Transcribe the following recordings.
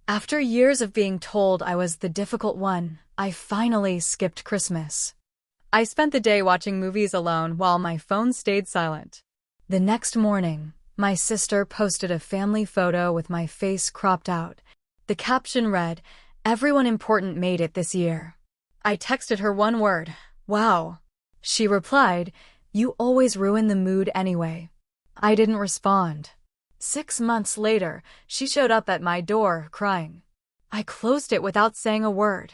After years of being told I was the difficult one, I finally skipped Christmas. I spent the day watching movies alone while my phone stayed silent. The next morning, my sister posted a family photo with my face cropped out. The caption read, "Everyone important made it this year." I texted her one word, "Wow." She replied, "You always ruin the mood anyway." I didn't respond. 6 months later, she showed up at my door, crying. I closed it without saying a word.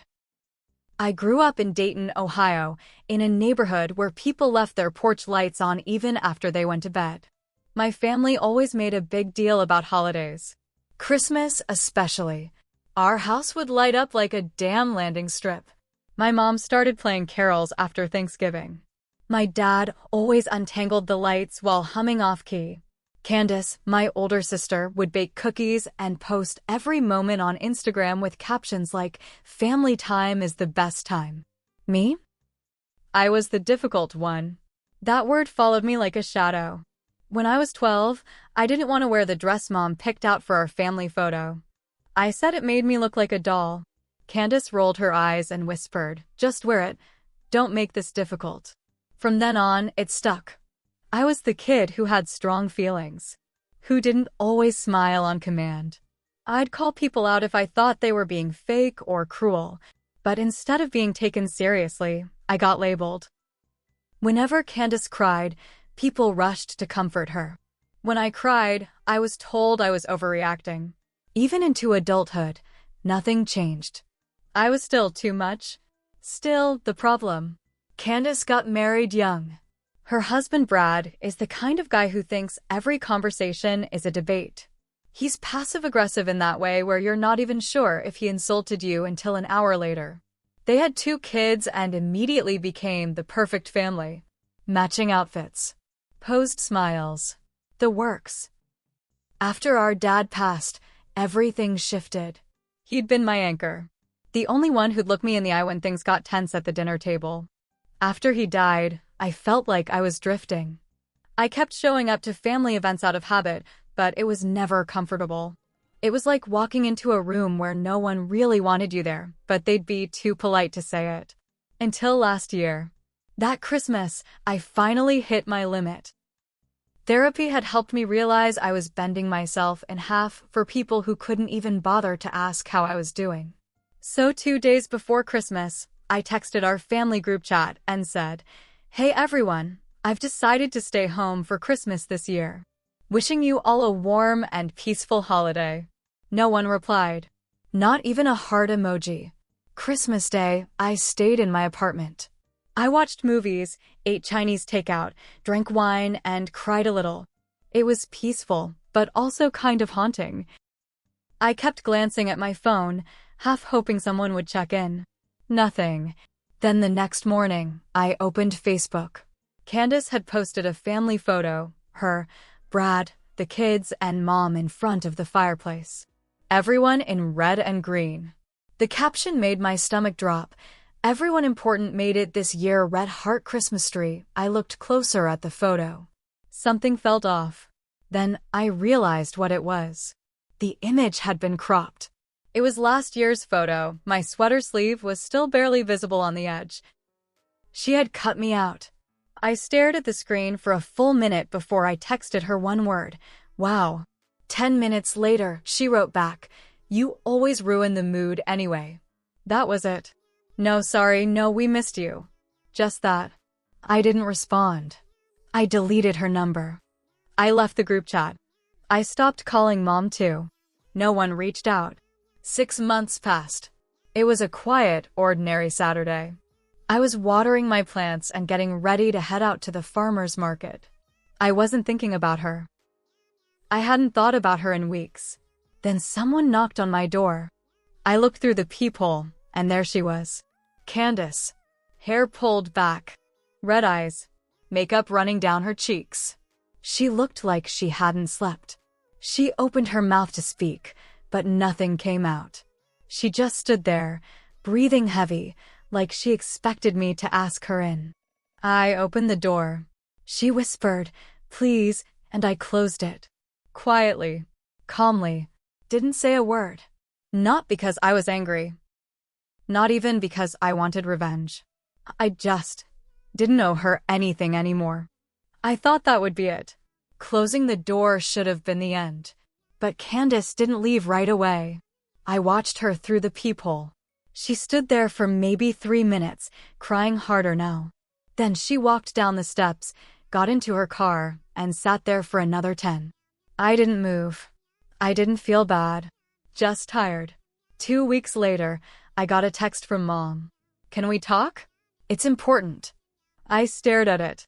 I grew up in Dayton, Ohio, in a neighborhood where people left their porch lights on even after they went to bed. My family always made a big deal about holidays. Christmas especially. Our house would light up like a damn landing strip. My mom started playing carols after Thanksgiving. My dad always untangled the lights while humming off-key. Candace, my older sister, would bake cookies and post every moment on Instagram with captions like, "Family time is the best time." Me? I was the difficult one. That word followed me like a shadow. When I was 12, I didn't want to wear the dress Mom picked out for our family photo. I said it made me look like a doll. Candace rolled her eyes and whispered, "Just wear it. Don't make this difficult." From then on, it stuck. I was the kid who had strong feelings, who didn't always smile on command. I'd call people out if I thought they were being fake or cruel, but instead of being taken seriously, I got labeled. Whenever Candace cried, people rushed to comfort her. When I cried, I was told I was overreacting. Even into adulthood, nothing changed. I was still too much. Still the problem. Candace got married young. Her husband, Brad, is the kind of guy who thinks every conversation is a debate. He's passive-aggressive in that way where you're not even sure if he insulted you until an hour later. They had 2 kids and immediately became the perfect family. Matching outfits. Posed smiles. The works. After our dad passed, everything shifted. He'd been my anchor. The only one who'd look me in the eye when things got tense at the dinner table. After he died, I felt like I was drifting. I kept showing up to family events out of habit, but it was never comfortable. It was like walking into a room where no one really wanted you there, but they'd be too polite to say it. Until last year. That Christmas, I finally hit my limit. Therapy had helped me realize I was bending myself in half for people who couldn't even bother to ask how I was doing. So 2 days before Christmas, I texted our family group chat and said, "Hey everyone, I've decided to stay home for Christmas this year. Wishing you all a warm and peaceful holiday." No one replied. Not even a heart emoji. Christmas Day, I stayed in my apartment. I watched movies, ate Chinese takeout, drank wine, and cried a little. It was peaceful, but also kind of haunting. I kept glancing at my phone, half hoping someone would check in. Nothing. Then the next morning, I opened Facebook. Candace had posted a family photo, her, Brad, the kids, and Mom in front of the fireplace. Everyone in red and green. The caption made my stomach drop. "Everyone important made it this year, red heart Christmas tree." I looked closer at the photo. Something felt off. Then I realized what it was. The image had been cropped. It was last year's photo. My sweater sleeve was still barely visible on the edge. She had cut me out. I stared at the screen for a full minute before I texted her one word, "Wow." 10 minutes later, she wrote back, "You always ruin the mood anyway." That was it. "No, sorry, no, we missed you." Just that. I didn't respond. I deleted her number. I left the group chat. I stopped calling Mom too. No one reached out. 6 months passed. It was a quiet, ordinary Saturday. I was watering my plants and getting ready to head out to the farmer's market. I wasn't thinking about her. I hadn't thought about her in weeks. Then someone knocked on my door. I looked through the peephole, and there she was. Candace. Hair pulled back. Red eyes. Makeup running down her cheeks. She looked like she hadn't slept. She opened her mouth to speak, but nothing came out. She just stood there, breathing heavy, like she expected me to ask her in. I opened the door. She whispered, "Please," and I closed it. Quietly, calmly, didn't say a word. Not because I was angry. Not even because I wanted revenge. I just didn't owe her anything anymore. I thought that would be it. Closing the door should have been the end. But Candace didn't leave right away. I watched her through the peephole. She stood there for maybe 3 minutes, crying harder now. Then she walked down the steps, got into her car, and sat there for another 10. I didn't move. I didn't feel bad. Just tired. 2 weeks later, I got a text from Mom. Can we talk? It's important. I stared at it.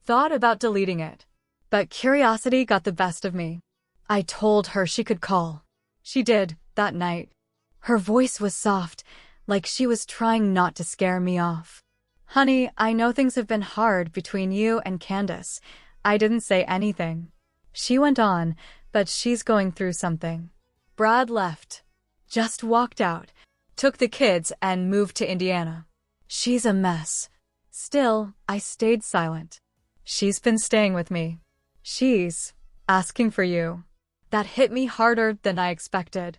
Thought about deleting it. But curiosity got the best of me. I told her she could call. She did, that night. Her voice was soft, like she was trying not to scare me off. Honey, I know things have been hard between you and Candace. I didn't say anything. She went on, but she's going through something. Brad left. Just walked out. Took the kids and moved to Indiana. She's a mess. Still, I stayed silent. She's been staying with me. She's asking for you. That hit me harder than I expected.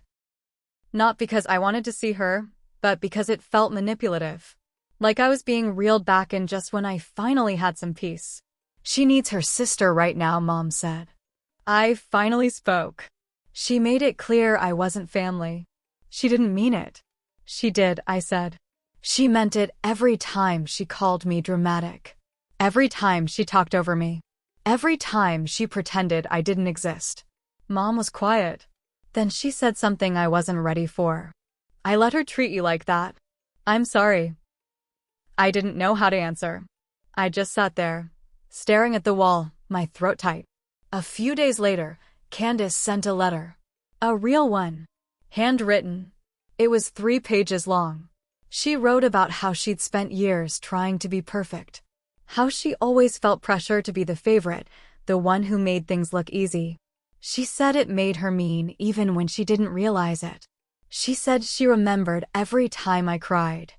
Not because I wanted to see her, but because it felt manipulative. Like I was being reeled back in just when I finally had some peace. She needs her sister right now, Mom said. I finally spoke. She made it clear I wasn't family. She didn't mean it. She did, I said. She meant it every time she called me dramatic. Every time she talked over me. Every time she pretended I didn't exist. Mom was quiet. Then she said something I wasn't ready for. I let her treat you like that. I'm sorry. I didn't know how to answer. I just sat there, staring at the wall, my throat tight. A few days later, Candace sent a letter. A real one. Handwritten. It was 3 pages long. She wrote about how she'd spent years trying to be perfect. How she always felt pressure to be the favorite, the one who made things look easy. She said it made her mean even when she didn't realize it. She said she remembered every time I cried.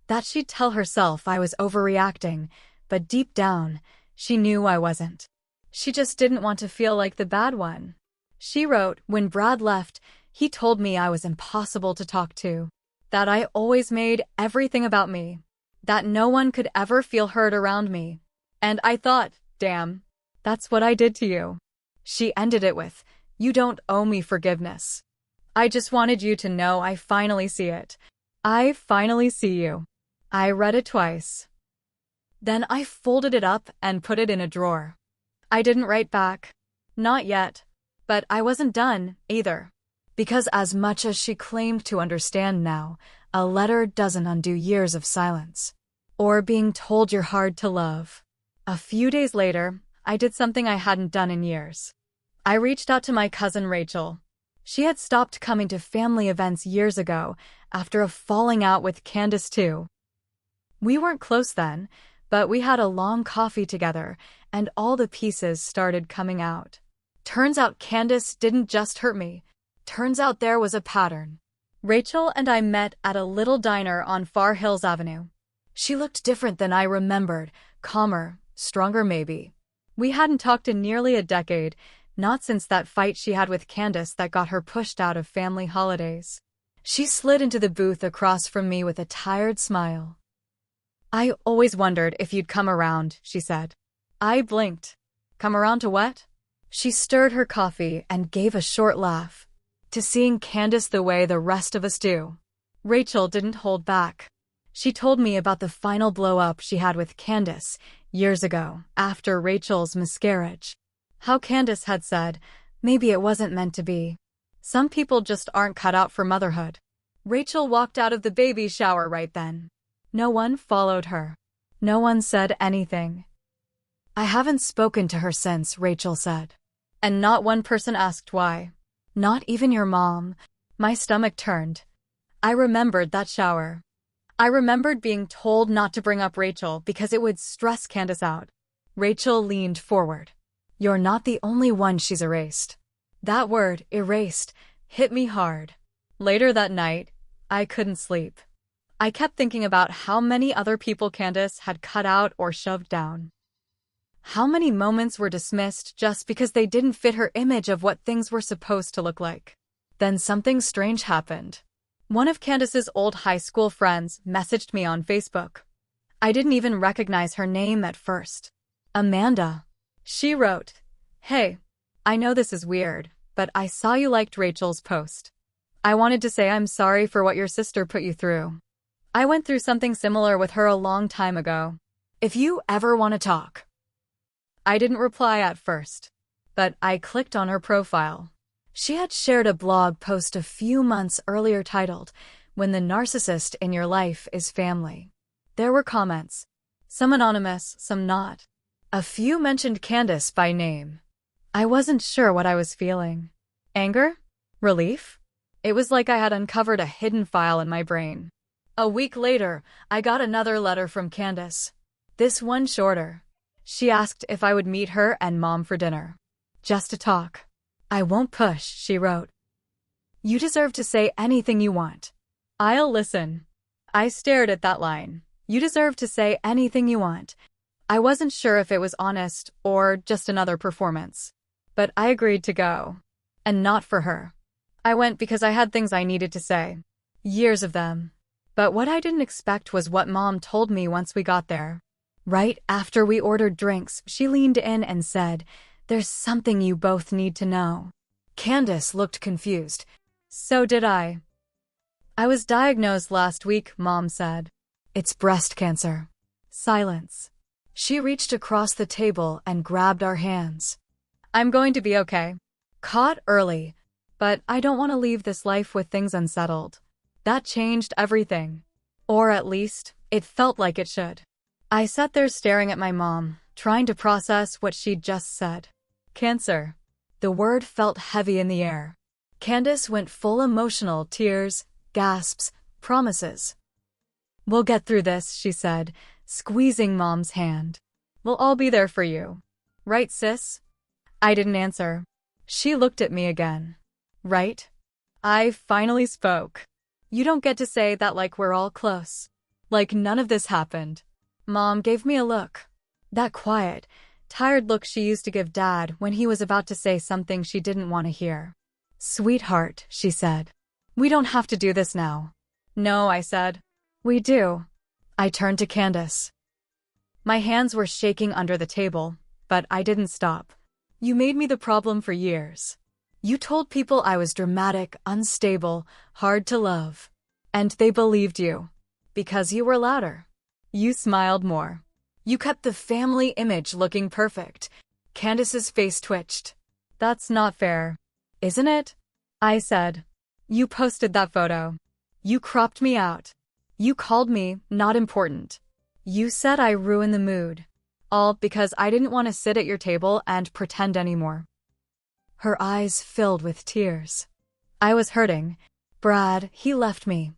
That she'd tell herself I was overreacting, but deep down, she knew I wasn't. She just didn't want to feel like the bad one. She wrote, when Brad left, he told me I was impossible to talk to. That I always made everything about me. That no one could ever feel heard around me. And I thought, damn, that's what I did to you. She ended it with, you don't owe me forgiveness. I just wanted you to know I finally see it. I finally see you. I read it twice. Then I folded it up and put it in a drawer. I didn't write back. Not yet. But I wasn't done, either. Because as much as she claimed to understand now, a letter doesn't undo years of silence. Or being told you're hard to love. A few days later, I did something I hadn't done in years. I reached out to my cousin Rachel. She had stopped coming to family events years ago, after a falling out with Candace too. We weren't close then, but we had a long coffee together, and all the pieces started coming out. Turns out Candace didn't just hurt me. Turns out there was a pattern. Rachel and I met at a little diner on Far Hills Avenue. She looked different than I remembered, calmer, stronger maybe. We hadn't talked in nearly a decade, not since that fight she had with Candace that got her pushed out of family holidays. She slid into the booth across from me with a tired smile. I always wondered if you'd come around, she said. I blinked. Come around to what? She stirred her coffee and gave a short laugh. To seeing Candace the way the rest of us do. Rachel didn't hold back. She told me about the final blow-up she had with Candace years ago, after Rachel's miscarriage. How Candace had said, maybe it wasn't meant to be. Some people just aren't cut out for motherhood. Rachel walked out of the baby shower right then. No one followed her. No one said anything. I haven't spoken to her since, Rachel said. And not one person asked why. Not even your mom. My stomach turned. I remembered that shower. I remembered being told not to bring up Rachel because it would stress Candace out. Rachel leaned forward. You're not the only one she's erased. That word, erased, hit me hard. Later that night, I couldn't sleep. I kept thinking about how many other people Candace had cut out or shoved down. How many moments were dismissed just because they didn't fit her image of what things were supposed to look like. Then something strange happened. One of Candace's old high school friends messaged me on Facebook. I didn't even recognize her name at first. Amanda. She wrote, "Hey, I know this is weird, but I saw you liked Rachel's post. I wanted to say I'm sorry for what your sister put you through. I went through something similar with her a long time ago. If you ever want to talk." I didn't reply at first, but I clicked on her profile. She had shared a blog post a few months earlier titled, "When the Narcissist in Your Life is Family." There were comments, some anonymous, some not. A few mentioned Candace by name. I wasn't sure what I was feeling. Anger? Relief? It was like I had uncovered a hidden file in my brain. A week later, I got another letter from Candace. This one shorter. She asked if I would meet her and Mom for dinner. Just to talk. "I won't push," she wrote. "You deserve to say anything you want. I'll listen." I stared at that line. You deserve to say anything you want. I wasn't sure if it was honest or just another performance. But I agreed to go. And not for her. I went because I had things I needed to say. Years of them. But what I didn't expect was what Mom told me once we got there. Right after we ordered drinks, she leaned in and said, "There's something you both need to know." Candace looked confused. So did I. "I was diagnosed last week," Mom said. "It's breast cancer." Silence. She reached across the table and grabbed our hands. "I'm going to be okay. Caught early. But I don't want to leave this life with things unsettled." That changed everything. Or at least, it felt like it should. I sat there staring at my mom, trying to process what she'd just said. Cancer. The word felt heavy in the air. Candace went full emotional, tears, gasps, promises. "We'll get through this," she said, squeezing Mom's hand. "We'll all be there for you. Right, sis?" I didn't answer. She looked at me again. "Right?" I finally spoke. "You don't get to say that like we're all close. Like none of this happened." Mom gave me a look. That quiet, tired look she used to give Dad when he was about to say something she didn't want to hear. "Sweetheart," she said. "We don't have to do this now." "No," I said. "We do." I turned to Candace. My hands were shaking under the table, but I didn't stop. "You made me the problem for years. You told people I was dramatic, unstable, hard to love. And they believed you. Because you were louder. You smiled more. You kept the family image looking perfect." Candace's face twitched. "That's not fair. Isn't it?" I said. "You posted that photo. You cropped me out. You called me not important. You said I ruined the mood. All because I didn't want to sit at your table and pretend anymore." Her eyes filled with tears. I was hurting. "Brad, he left me.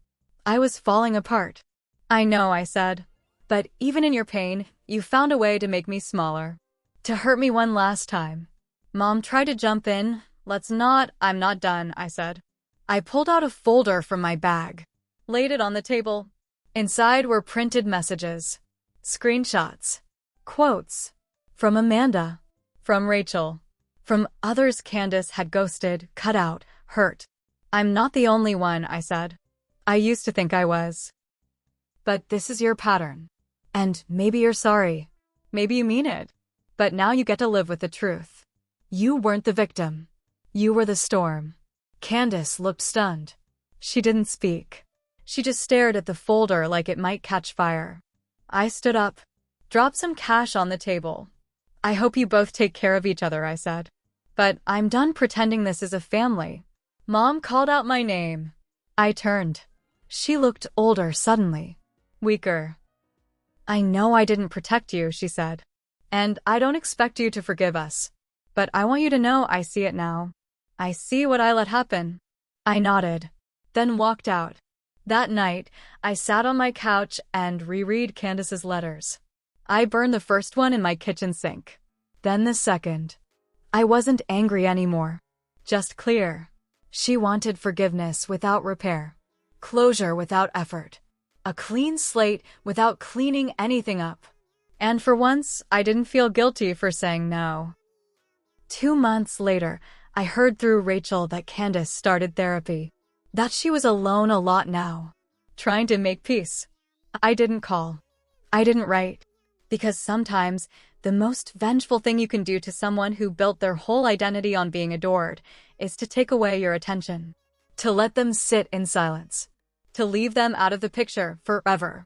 I was falling apart." "I know," I said. "But even in your pain, you found a way to make me smaller. To hurt me one last time." Mom tried to jump in. "I'm not done," I said. I pulled out a folder from my bag. Laid it on the table. Inside were printed messages. Screenshots. Quotes. From Amanda. From Rachel. From others Candace had ghosted, cut out, hurt. "I'm not the only one," I said. "I used to think I was. But this is your pattern. And maybe you're sorry. Maybe you mean it. But now you get to live with the truth. You weren't the victim. You were the storm." Candace looked stunned. She didn't speak. She just stared at the folder like it might catch fire. I stood up. "Drop some cash on the table. I hope you both take care of each other," I said. "But I'm done pretending this is a family." Mom called out my name. I turned. She looked older suddenly. Weaker. "I know I didn't protect you," she said. "And I don't expect you to forgive us. But I want you to know I see it now. I see what I let happen." I nodded. Then walked out. That night, I sat on my couch and reread Candace's letters. I burned the first one in my kitchen sink. Then the second. I wasn't angry anymore. Just clear. She wanted forgiveness without repair. Closure without effort. A clean slate without cleaning anything up. And for once, I didn't feel guilty for saying no. 2 months later, I heard through Rachel that Candace started therapy, that she was alone a lot now, trying to make peace. I didn't call. I didn't write. Because sometimes, the most vengeful thing you can do to someone who built their whole identity on being adored is to take away your attention. To let them sit in silence. To leave them out of the picture forever.